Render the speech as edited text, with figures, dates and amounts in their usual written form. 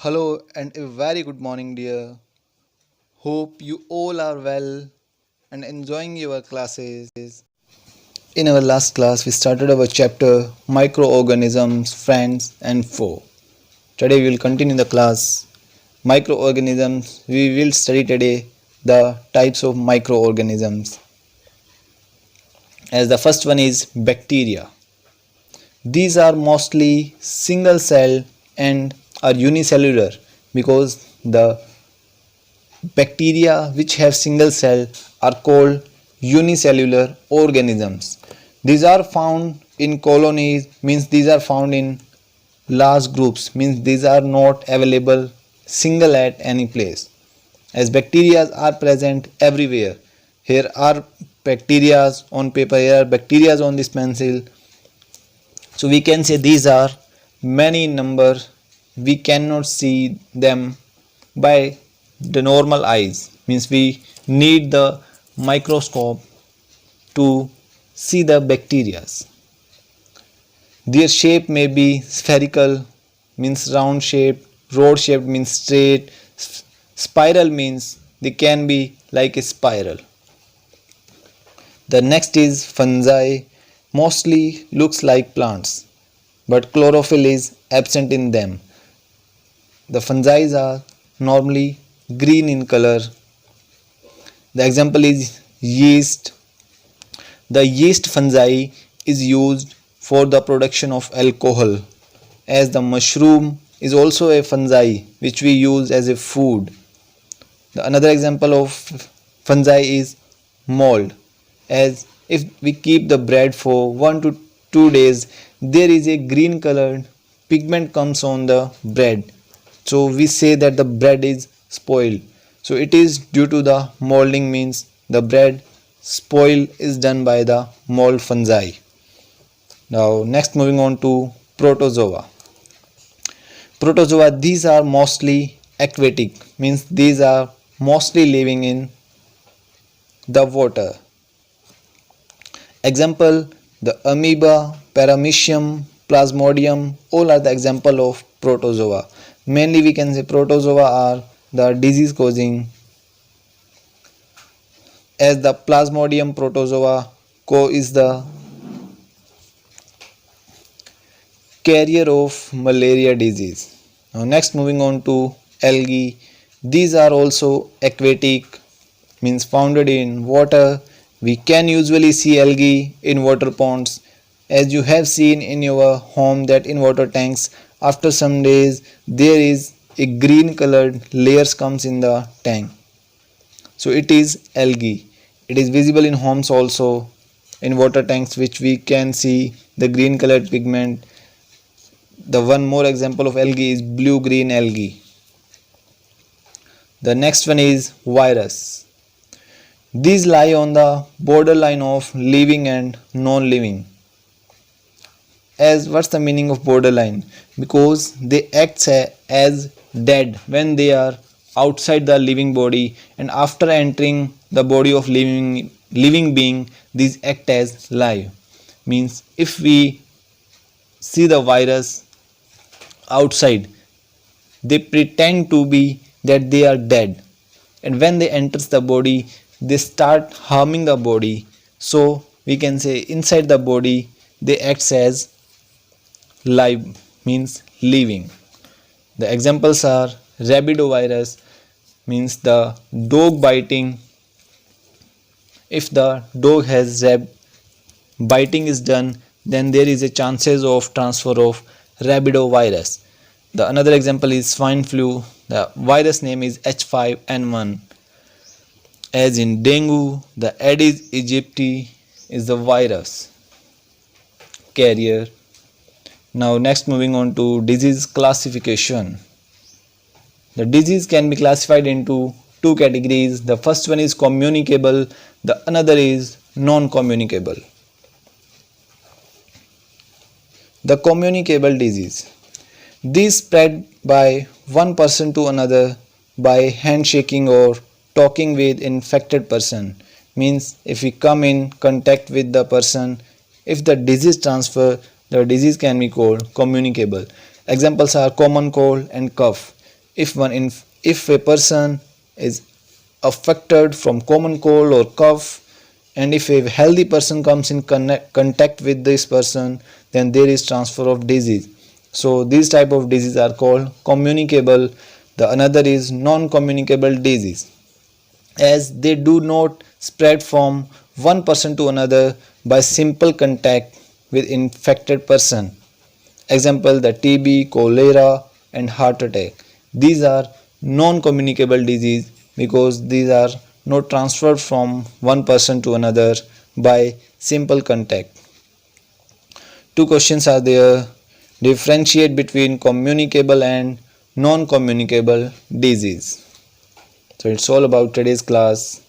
Hello and a very good morning, dear. Hope you all are well and enjoying your classes. In our last class, we started our chapter Microorganisms, Friends and Foe. Today, we will continue the class Microorganisms. We will study today the types of microorganisms. As the first one is bacteria. These are mostly single cell and are unicellular because the bacteria which have single cell are called unicellular organisms. These are found in colonies, means these are found in large groups, means these are not available single at any place. As bacteria are present everywhere. Here are bacteria on paper, here are bacteria on this pencil. So we can say these are many in number. We cannot see them by the normal eyes, means we need the microscope to see the bacteria. Their shape may be spherical, means round shape, rod shaped means straight, spiral means they can be like a spiral. The next is fungi, mostly looks like plants, but chlorophyll is absent in them. The fungi are normally green in color. The example is yeast. The yeast fungi is used for the production of alcohol, as the mushroom is also a fungi which we use as a food. The another example of fungi is mold, as if we keep the bread for 1 to 2 days, there is a green colored pigment comes on the bread. So we say that the bread is spoiled. So it is due to the molding, means the bread spoil is done by the mold fungi. Now next, moving on to protozoa. Protozoa, these are mostly aquatic, means these are mostly living in the water. Example, the amoeba, paramecium, plasmodium, all are the example of protozoa. Mainly we can say protozoa are the disease causing, as the plasmodium protozoa is the carrier of malaria disease. Now next, moving on to algae. These are also aquatic, means founded in water. We can usually see algae in water ponds, as you have seen in your home that in water tanks after some days there is a green colored layers comes in the tank. So it is algae. It is visible in homes also, in water tanks which we can see the green colored pigment. The one more example of algae is blue green algae. The next one is virus. These lie on the borderline of living and non-living. As what's the meaning of borderline? Because they act as dead when they are outside the living body, and after entering the body of living being, these act as live. Means if we see the virus outside, they pretend to be that they are dead, and when they enters the body they start harming the body. So we can say inside the body they act as live, means living. The examples are rabidovirus, means the dog biting. If the dog has biting is done, then there is a chances of transfer of rabidovirus. The another example is swine flu. The virus name is H5N1. As in dengue, the Aedes aegypti is the virus carrier. Now next, moving on to disease classification. The disease can be classified into two categories. The first one is communicable, the another is non-communicable. The communicable disease. These spread by one person to another by handshaking or talking with infected person. Means if we come in contact with the person, if the disease transfer, the disease can be called communicable. Examples are common cold and cough. if a person is affected from common cold or cough, and if a healthy person comes in contact with this person, then there is transfer of disease. So these type of disease are called communicable. The another is non-communicable disease, as they do not spread from one person to another by simple contact with infected person. Example, the TB, cholera and heart attack. These are non-communicable disease because these are not transferred from one person to another by simple contact. Two questions are there. Differentiate between communicable and non-communicable disease. So it's all about today's class.